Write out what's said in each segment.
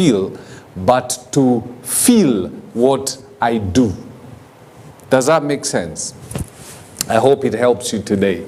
feel, but to feel what I do. Does that make sense? I hope it helps you today.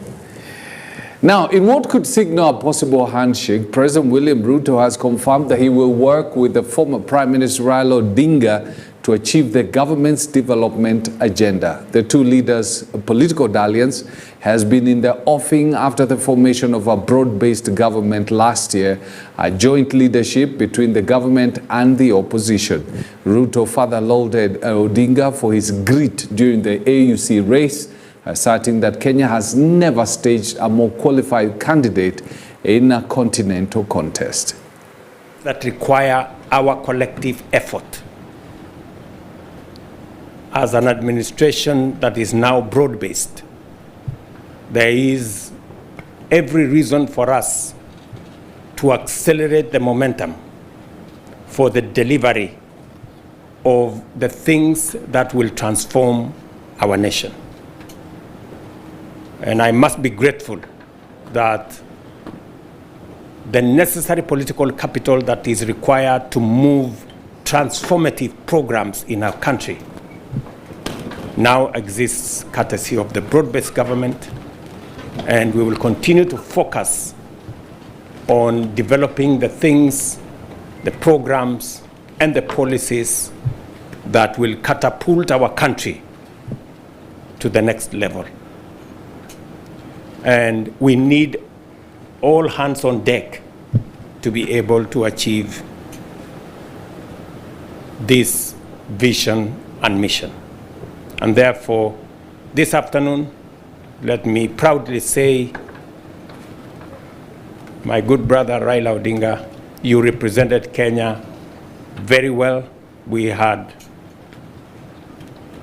Now, in what could signal a possible handshake, President William Ruto has confirmed that he will work with the former Prime Minister Raila Odinga to achieve the government's development agenda. The two leaders' political dalliance has been in the offing after the formation of a broad-based government last year, a joint leadership between the government and the opposition. Ruto further lauded Odinga for his grit during the AUC race, asserting that Kenya has never staged a more qualified candidate in a continental contest. That require our collective effort. As an administration that is now broad-based, there is every reason for us to accelerate the momentum for the delivery of the things that will transform our nation. And I must be grateful that the necessary political capital that is required to move transformative programs in our country now exists courtesy of the broad-based government, and we will continue to focus on developing the things, the programs, and the policies that will catapult our country to the next level. And we need all hands on deck to be able to achieve this vision and mission. And therefore, this afternoon, let me proudly say, my good brother Raila Odinga, you represented Kenya very well. We had,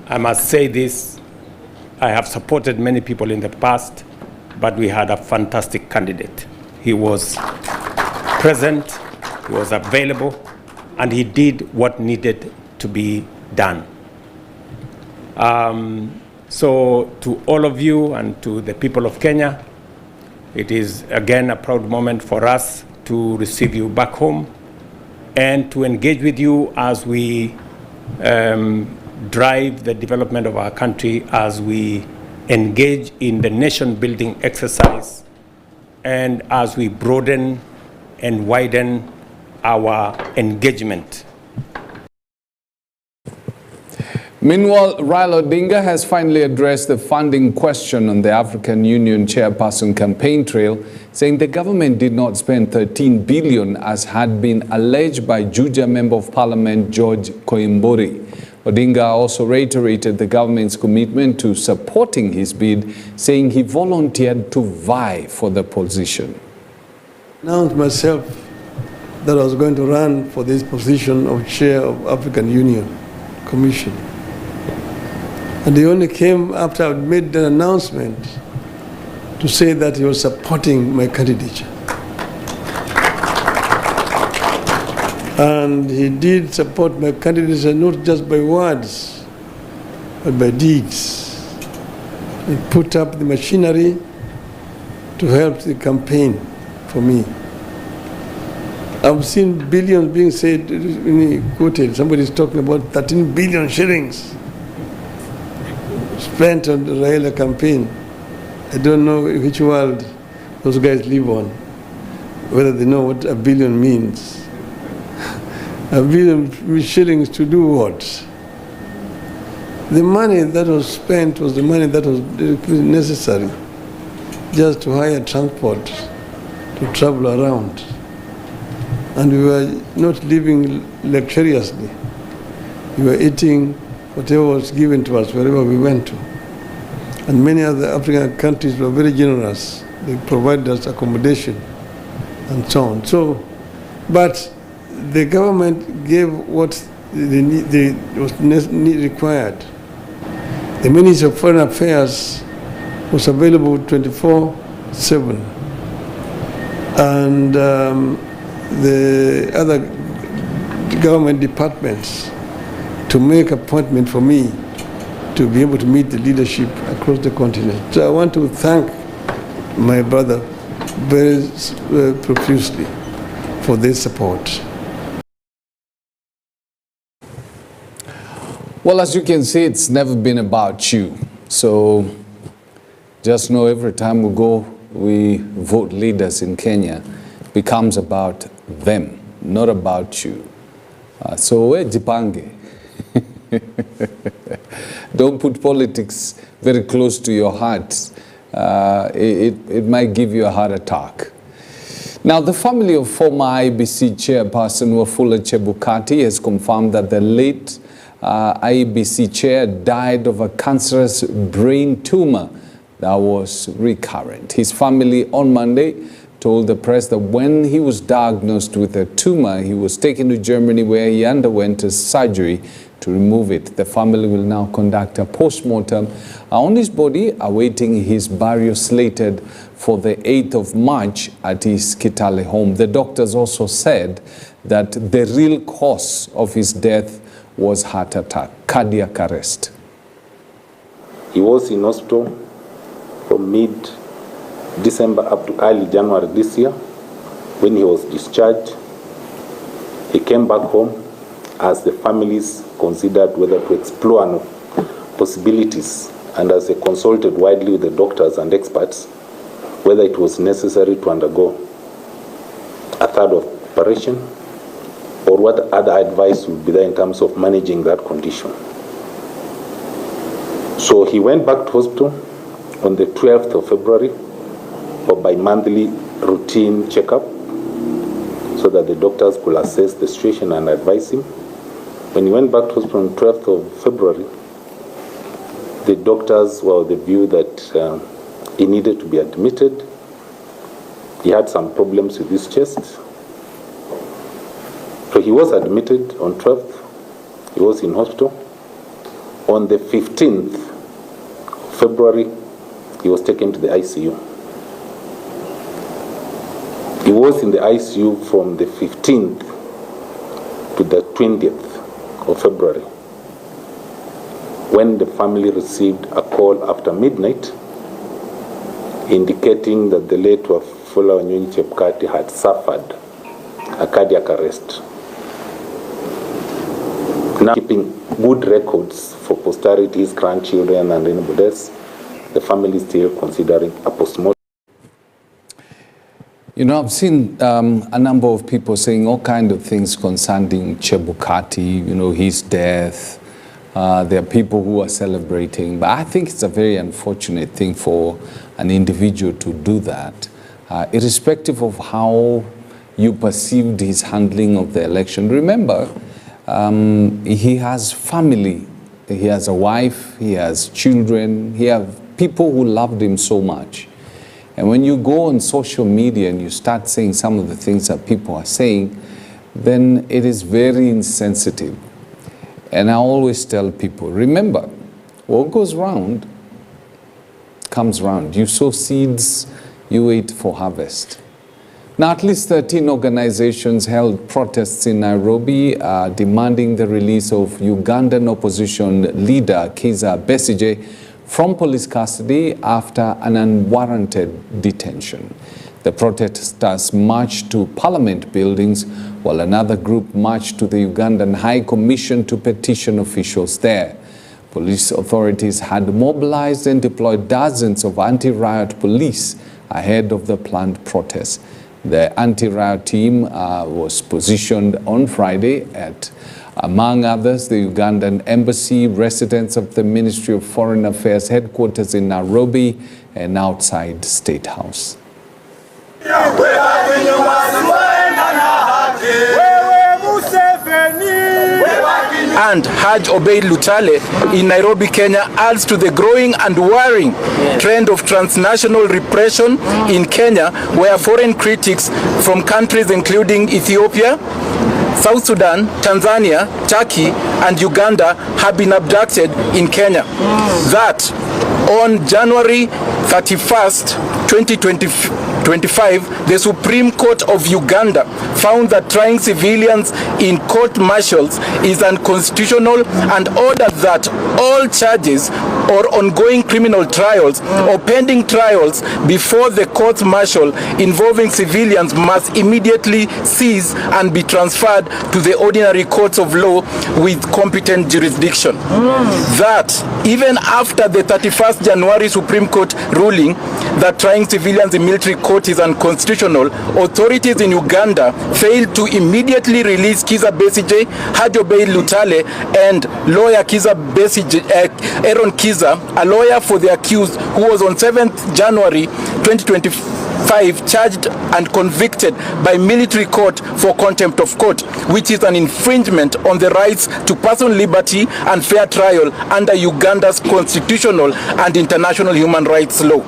I must say this, I have supported many people in the past, but we had a fantastic candidate. He was present, he was available, and he did what needed to be done. So to all of you and to the people of Kenya, it is again a proud moment for us to receive you back home and to engage with you as we drive the development of our country, as we engage in the nation-building exercise, and as we broaden and widen our engagement. Meanwhile, Raila Odinga has finally addressed the funding question on the African Union chairperson campaign trail, saying the government did not spend 13 billion as had been alleged by Juja Member of Parliament George Koimburi. Odinga also reiterated the government's commitment to supporting his bid, saying he volunteered to vie for the position. I announced myself that I was going to run for this position of chair of African Union Commission. And he only came after I made the announcement to say that he was supporting my candidature. And he did support my candidature not just by words, but by deeds. He put up the machinery to help the campaign for me. I've seen billions being said, quoted, somebody's talking about 13 billion shillings spent on the Raila campaign. I don't know which world those guys live on, whether they know what a billion means. A billion shillings to do what? The money that was spent was the money that was necessary just to hire transport to travel around. And we were not living luxuriously. We were eating whatever was given to us wherever we went to. And many other African countries were very generous. They provided us accommodation and so on. So, but the government gave what was required. The Ministry of Foreign Affairs was available 24/7. And the other government departments to make appointment for me to be able to meet the leadership across the continent. So I want to thank my brother very profusely for this support. Well, as you can see, it's never been about you. So just know every time we vote leaders in Kenya, it becomes about them, not about you. So jipange. Don't put politics very close to your heart. It might give you a heart attack. Now, the family of former IEBC chairperson Wafula Chebukati has confirmed that the late IEBC chair died of a cancerous brain tumor that was recurrent. His family on Monday told the press that when he was diagnosed with a tumor, he was taken to Germany where he underwent a surgery to remove it. The family will now conduct a post-mortem on his body, awaiting his burial slated for the 8th of March at his Kitale home. The doctors also said that the real cause of his death was heart attack, cardiac arrest. He was in hospital from mid-December up to early January this year. When he was discharged, he came back home as the families considered whether to explore possibilities, and as they consulted widely with the doctors and experts, whether it was necessary to undergo a third operation or what other advice would be there in terms of managing that condition. So he went back to hospital on the 12th of February for bi-monthly routine checkup so that the doctors could assess the situation and advise him. When he went back to hospital on the 12th of February, the doctors were of the view that he needed to be admitted. He had some problems with his chest. So he was admitted on 12th. He was in hospital. On the 15th of February, he was taken to the ICU. He was in the ICU from the 15th to the 20th of February, when the family received a call after midnight indicating that the late Wafula Chebukati had suffered a cardiac arrest. Now, keeping good records for posterity, his grandchildren and anybody else, the family is still considering a postmortem. You know, I've seen a number of people saying all kinds of things concerning Chebukati, you know, his death. There are people who are celebrating, but I think it's a very unfortunate thing for an individual to do that, irrespective of how you perceived his handling of the election. Remember, he has family, he has a wife, he has children, he has people who loved him so much. And when you go on social media and you start saying some of the things that people are saying, then it is very insensitive. And I always tell people, remember, what goes round comes round. You sow seeds, you wait for harvest. Now, at least 13 organizations held protests in Nairobi demanding the release of Ugandan opposition leader Kizza Besigye from police custody after an unwarranted detention. The protesters marched to parliament buildings, while another group marched to the Ugandan High Commission to petition officials there. Police authorities had mobilized and deployed dozens of anti-riot police ahead of the planned protests. The anti-riot team was positioned on Friday at, among others, the Ugandan Embassy, residence of the Ministry of Foreign Affairs headquarters in Nairobi, and outside State House. And Haj Obeid Lutale in Nairobi, Kenya adds to the growing and worrying trend of transnational repression in Kenya, where foreign critics from countries including Ethiopia, South Sudan, Tanzania, Turkey, and Uganda have been abducted in Kenya. That on January 31st, 2024, 2025, the Supreme Court of Uganda found that trying civilians in court-martials is unconstitutional and ordered that all charges or ongoing criminal trials or pending trials before the court-martial involving civilians must immediately cease and be transferred to the ordinary courts of law with competent jurisdiction. That even after the 31st January Supreme Court ruling that trying civilians in military court is unconstitutional, authorities in Uganda failed to immediately release Kizza Besigye, Haji Obeid Lutale, and lawyer Kizza Besigye, Aaron Kizza, a lawyer for the accused, who was on 7th January 2025 charged and convicted by military court for contempt of court, which is an infringement on the rights to personal liberty and fair trial under Uganda's constitutional and international human rights law.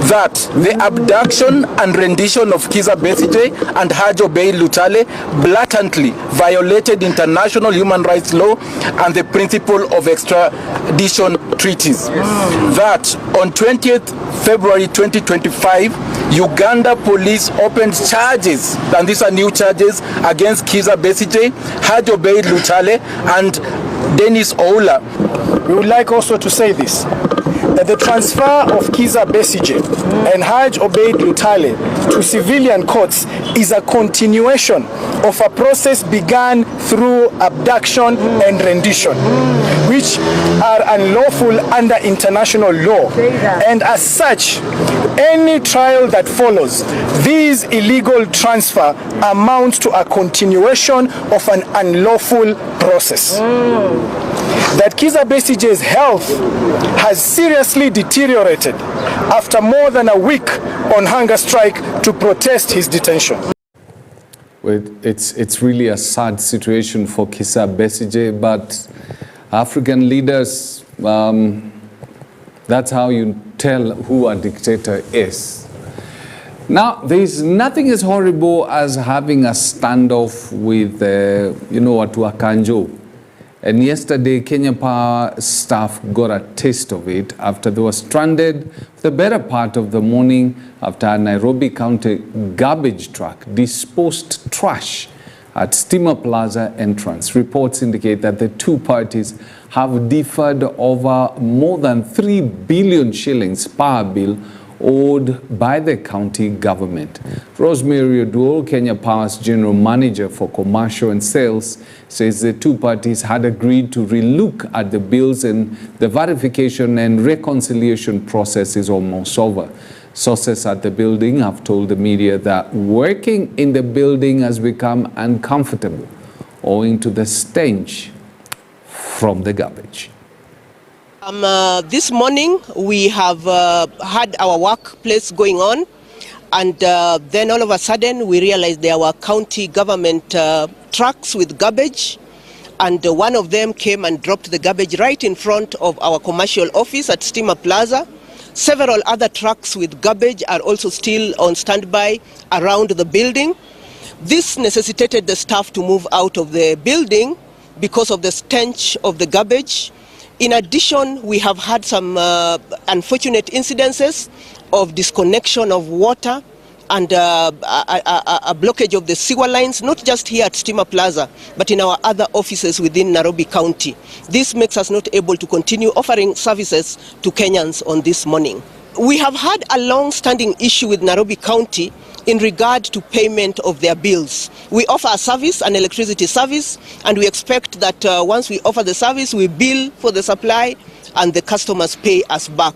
That the abduction and rendition of Kizza Besigye and Haji Obeid Lutale blatantly violated international human rights law and the principle of extradition treaties. That on 20th February 2025, Uganda police opened charges, and these are new charges, against Kizza Besigye, Haji Obeid Lutale, and Dennis Oula. We would like also to say this, that the transfer of Kizza Besigye and Haji Obeid Lutale to civilian courts is a continuation of a process begun through abduction and rendition, which are unlawful under international law. And as such, any trial that follows these illegal transfer amounts to a continuation of an unlawful process. That Kizza Besigye's health has seriously deteriorated after more than a week on hunger strike to protest his detention. Well, it's really a sad situation for Kizza Besigye, but African leaders, that's how you tell who a dictator is. Now, there is nothing as horrible as having a standoff with, Atua Kanjo. And yesterday, Kenya Power staff got a taste of it after they were stranded for the better part of the morning after a Nairobi County garbage truck disposed trash at Stima Plaza entrance. Reports indicate that the two parties have differed over more than 3 billion shillings power bill owed by the county government. Rosemary Oduor, Kenya Power's general manager for commercial and sales, says the two parties had agreed to relook at the bills and the verification and reconciliation process is almost over. Sources at the building have told the media that working in the building has become uncomfortable owing to the stench from the garbage. This morning we have had our workplace going on, and then all of a sudden we realized there were county government trucks with garbage, and one of them came and dropped the garbage right in front of our commercial office at Stima Plaza. Several other trucks with garbage are also still on standby around the building. This necessitated the staff to move out of the building because of the stench of the garbage. In addition, we have had some unfortunate incidences of disconnection of water and a blockage of the sewer lines, not just here at Stima Plaza, but in our other offices within Nairobi County. This makes us not able to continue offering services to Kenyans on this morning. We have had a long-standing issue with Nairobi County in regard to payment of their bills. We offer a service, an electricity service, and we expect that once we offer the service, we bill for the supply and the customers pay us back.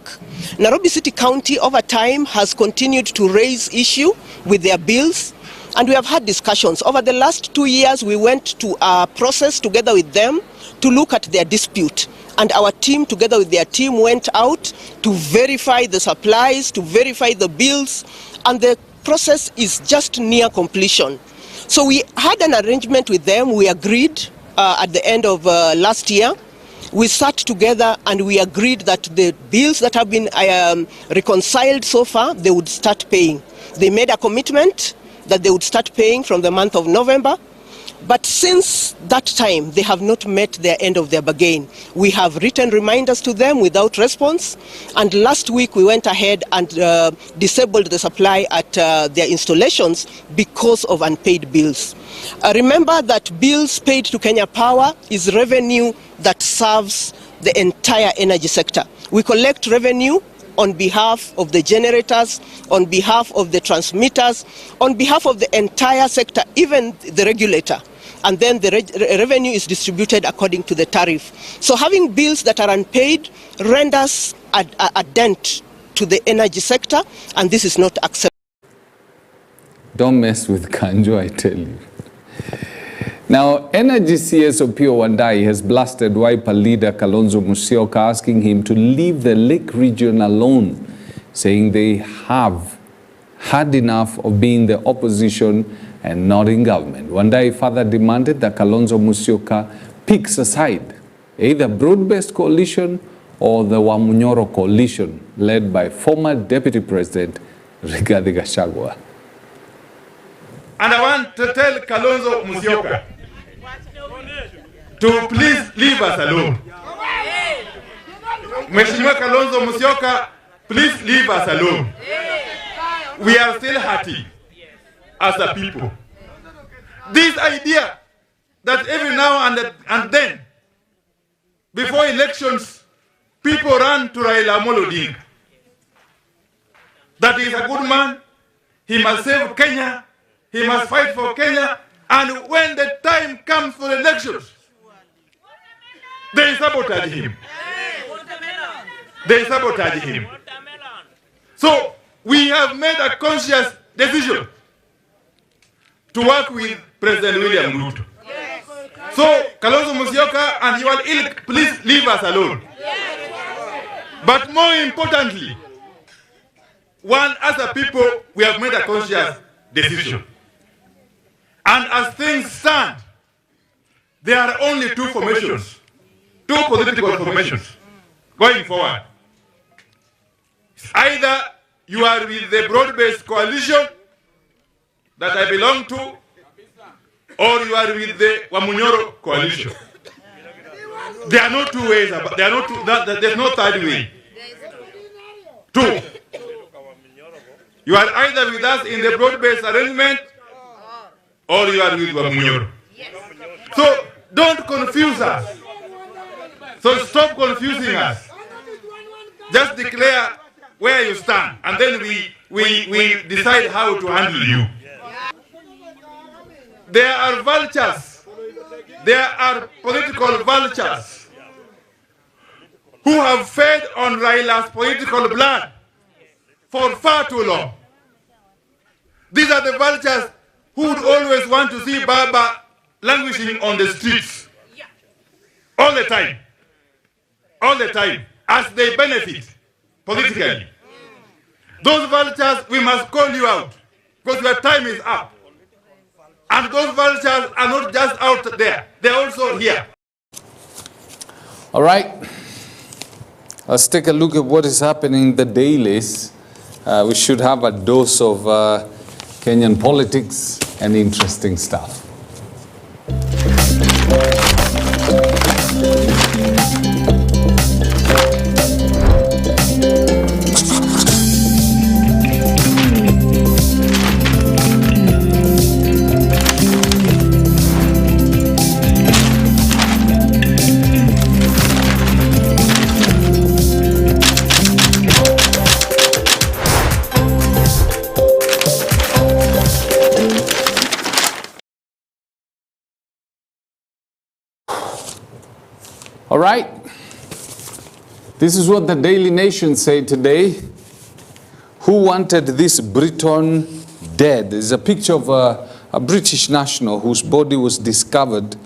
Nairobi City County over time has continued to raise issue with their bills, and we have had discussions. Over the last 2 years, we went to a process together with them to look at their dispute. And our team, together with their team, went out to verify the supplies, to verify the bills, and the process is just near completion. So we had an arrangement with them. We agreed at the end of last year. We sat together and we agreed that the bills that have been reconciled so far, they would start paying. They made a commitment that they would start paying from the month of November. But since that time, they have not met their end of their bargain. We have written reminders to them without response, and last week we went ahead and disabled the supply at their installations because of unpaid bills. Remember that bills paid to Kenya Power is revenue that serves the entire energy sector. We collect revenue on behalf of the generators, on behalf of the transmitters, on behalf of the entire sector, even the regulator. And then the revenue is distributed according to the tariff. So having bills that are unpaid renders a dent to the energy sector, and this is not acceptable. Don't mess with Kanjo, I tell you. Now, Energy CS Opiyo Wandayi has blasted Wiper leader Kalonzo Musyoka, asking him to leave the Lake region alone, saying they have had enough of being the opposition and not in government. Wandayi further demanded that Kalonzo Musyoka picks a side, either broad-based coalition or the Wamunyoro coalition, led by former Deputy President Rigathi Gachagua. And I want to tell Kalonzo Musyoka to please leave us alone. Mheshimiwa Kalonzo Musyoka, please leave us alone. We are still hurting as a people. This idea that every now and then, before elections, people run to Raila Amolo Odinga. That he is a good man, he must save Kenya, he must fight for Kenya, and when the time comes for elections, they sabotage him. They sabotage him. So we have made a conscious decision to work with President William Ruto. So Kalonzo Musyoka and your ilk, please leave us alone. But more importantly, as a people, we have made a conscious decision. And as things stand, there are only two formations, two political formations going forward. Either you are with the broad-based coalition that I belong to, or you are with the Wamunyoro coalition. There are no two ways about, there's no third way. Two. You are either with us in the broad-based arrangement, or you are with Wamunyoro. So don't confuse us. So stop confusing us. Just declare where you stand, and then we decide how to handle you. There are vultures, there are political vultures who have fed on Raila's political blood for far too long. These are the vultures who would always want to see Baba languishing on the streets all the time, as they benefit politically. Those vultures, we must call you out, because your time is up. And those vultures are not just out there, they're also here. All right, let's take a look at what is happening in the dailies. We should have a dose of Kenyan politics and interesting stuff. All right, this is what the Daily Nation said today. Who wanted this Briton dead? There's a picture of a British national whose body was discovered,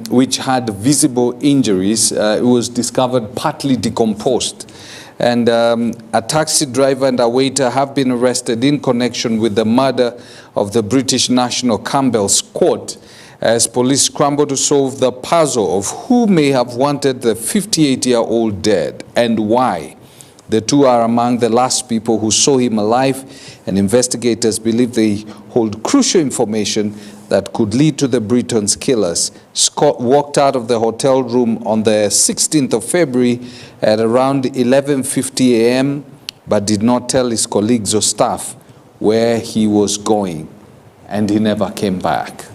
which had visible injuries. It was discovered partly decomposed. And a taxi driver and a waiter have been arrested in connection with the murder of the British national Campbell Scott, as police scramble to solve the puzzle of who may have wanted the 58-year-old dead and why. The two are among the last people who saw him alive, and investigators believe they hold crucial information that could lead to the Britons killers. Scott walked out of the hotel room on the 16th of February at around 11:50 a.m., but did not tell his colleagues or staff where he was going, and he never came back.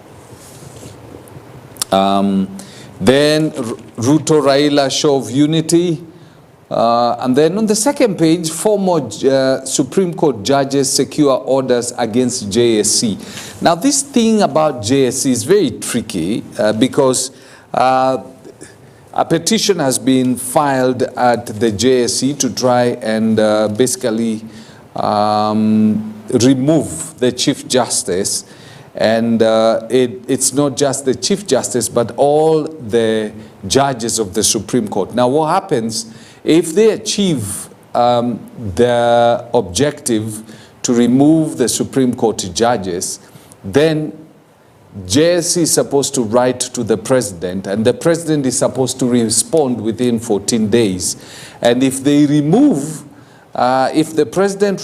Then Ruto Raila show of unity. And then on the second page, 4 more Supreme Court judges secure orders against JSC. Now this thing about JSC is very tricky because a petition has been filed at the JSC to try and basically remove the Chief Justice. And it's not just the Chief Justice, but all the judges of the Supreme Court. Now what happens if they achieve their objective to remove the Supreme Court judges? Then JSC is supposed to write to the president, and the president is supposed to respond within 14 days. And if they remove, if the president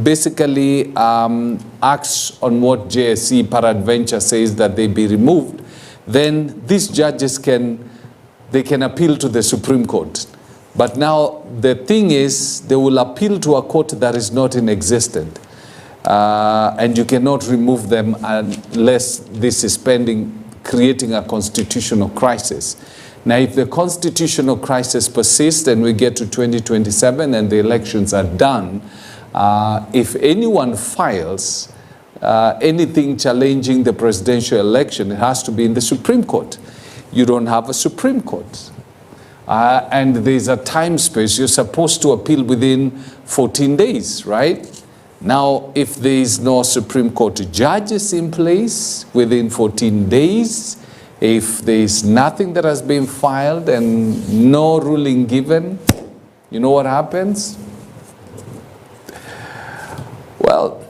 basically acts on what JSC peradventure says that they be removed, then these judges can appeal to the Supreme Court. But now the thing is, they will appeal to a court that is not in existence. And you cannot remove them unless this is creating a constitutional crisis. Now, if the constitutional crisis persists and we get to 2027 and the elections are done, if anyone files anything challenging the presidential election, it has to be in the Supreme Court. You don't have a Supreme Court. And there's a time space. You're supposed to appeal within 14 days, right? Now, if there is no Supreme Court judges in place within 14 days, if there is nothing that has been filed and no ruling given, you know what happens? Well,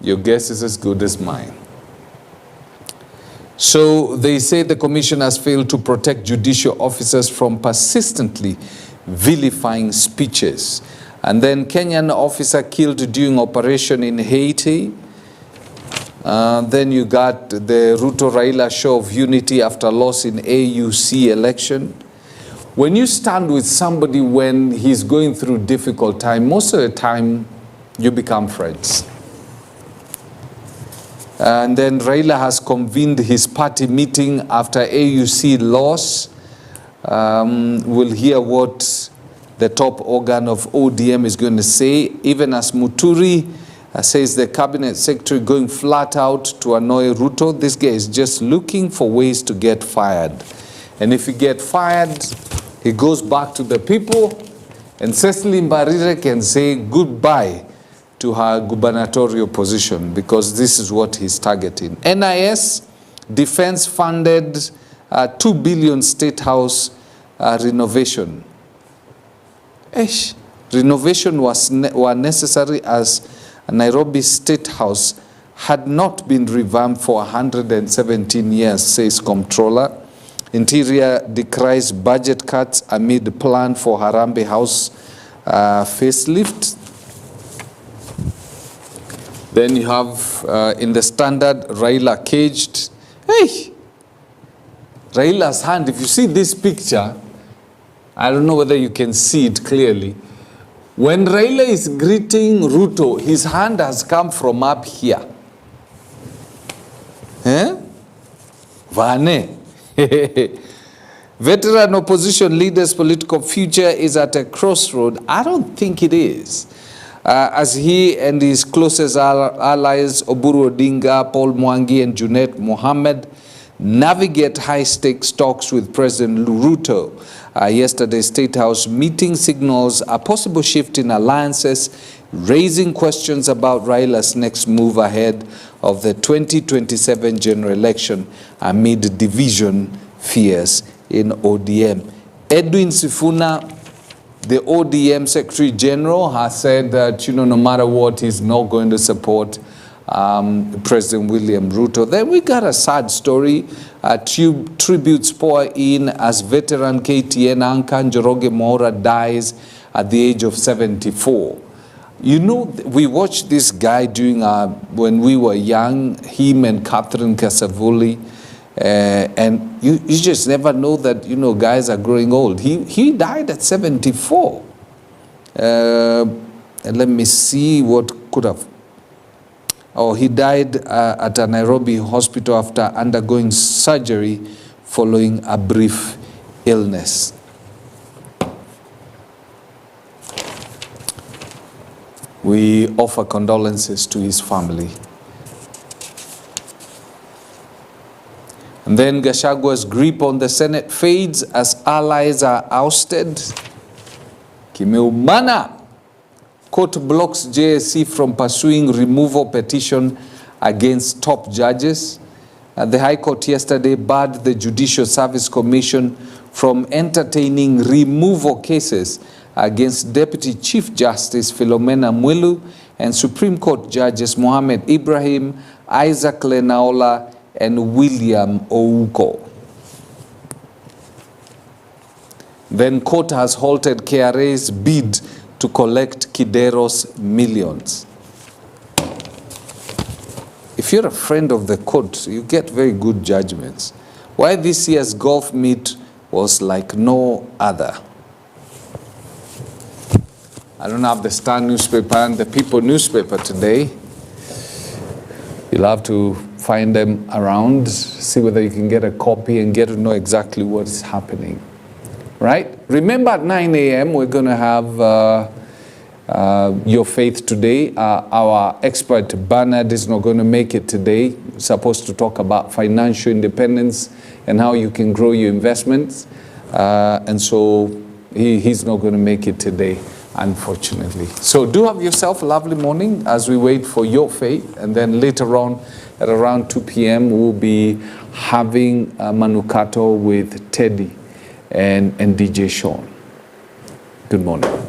your guess is as good as mine. So they say the commission has failed to protect judicial officers from persistently vilifying speeches. And then Kenyan officer killed during operation in Haiti. Then you got the Ruto Raila show of unity after loss in AUC election. When you stand with somebody when he's going through difficult time, most of the time you become friends. And then Raila has convened his party meeting after AUC loss. We'll hear what the top organ of ODM is going to say, even as Muturi says the cabinet secretary going flat out to annoy Ruto. This guy is just looking for ways to get fired. And if he gets fired, he goes back to the people, and Cecily Mbarire can say goodbye to her gubernatorial position, because this is what he's targeting. NIS, defense funded 2 billion State House renovation. Renovation were necessary as Nairobi State House had not been revamped for 117 years, says Comptroller. Interior decries budget cuts amid plan for Harambee House facelift. Then you have in the Standard, Raila caged. Hey! Raila's hand, if you see this picture, I don't know whether you can see it clearly. When Raila is greeting Ruto, his hand has come from up here. Eh? Vane. Veteran opposition leader's political future is at a crossroad. I don't think it is. As he and his closest allies, Oburu Odinga, Paul Mwangi, and Junet Mohammed, navigate high-stakes talks with President Ruto. Yesterday's State House meeting signals a possible shift in alliances, raising questions about Raila's next move ahead of the 2027 general election amid division fears in ODM. Edwin Sifuna, the ODM Secretary General, has said that, no matter what, he's not going to support President William Ruto. Then we got a sad story. Tributes pour in as veteran KTN anchor Njoroge Moura dies at the age of 74. You know, we watched this guy during when we were young, him and Catherine Kasavuli, and you just never know that, you know, guys are growing old. He died at 74. And let me see what could have. Oh, he died at a Nairobi hospital after undergoing surgery following a brief illness. We offer condolences to his family. And then Gashagua's grip on the Senate fades as allies are ousted. Kimeumana. Court blocks JSC from pursuing removal petition against top judges. The High Court yesterday barred the Judicial Service Commission from entertaining removal cases against Deputy Chief Justice Philomena Mwilu and Supreme Court Judges Mohamed Ibrahim, Isaac Lenaola, and William Ouko. Then court has halted KRA's bid to collect Kidero's millions. If you're a friend of the court, you get very good judgments. Why this year's golf meet was like no other. I don't have the Star newspaper and the People newspaper today. You'll have to find them around, see whether you can get a copy and get to know exactly what is happening. Right? Remember at 9 a.m. we're going to have Your Faith Today. Our expert Bernard is not going to make it today. We're supposed to talk about financial independence and how you can grow your investments. And so he's not going to make it today, unfortunately. So do have yourself a lovely morning as we wait for Your Faith. And then later on at around 2 p.m. we'll be having Manukato with Teddy and DJ Sean. Good morning.